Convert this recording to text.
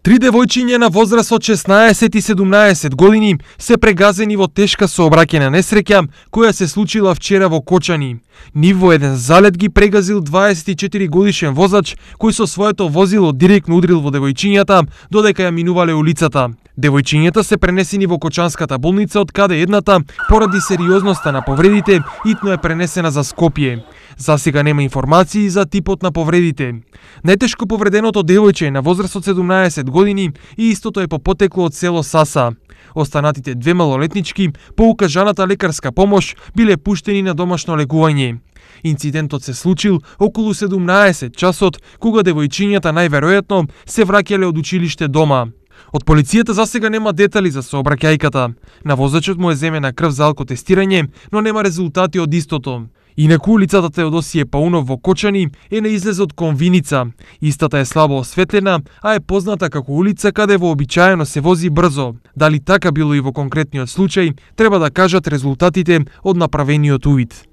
Три девојчиња на возраст од 16 и 17 години се прегазени во тешка сообраќајна несреќа која се случила вчера во Кочани. Нив во еден залет ги прегазил 24 годишен возач кој со своето возило директно удрил во девојчињата додека ја минувале улицата. Девојчињата се пренесени во Кочанската болница, од каде едната, поради сериозноста на повредите, итно е пренесена за Скопје. Засега нема информации за типот на повредите. Најтешко повреденото девојче е на возраст од 17 години и истото е по потекло од село Саса. Останатите две малолетнички, по укажаната лекарска помош, биле пуштени на домашно лекување. Инцидентот се случил околу 17 часот, кога девојчињата најверојатно се враќале од училиште дома. Од полицијата засега нема детали за сообраќајката. На возачот му е земена крв за алкотестирање, но нема резултати од истото. Инаку улицата Теодосије Паунов во Кочани е на излезот кон Виница. Истата е слабо осветлена, а е позната како улица каде вообичаено се вози брзо. Дали така било и во конкретниот случај, треба да кажат резултатите од направениот увид.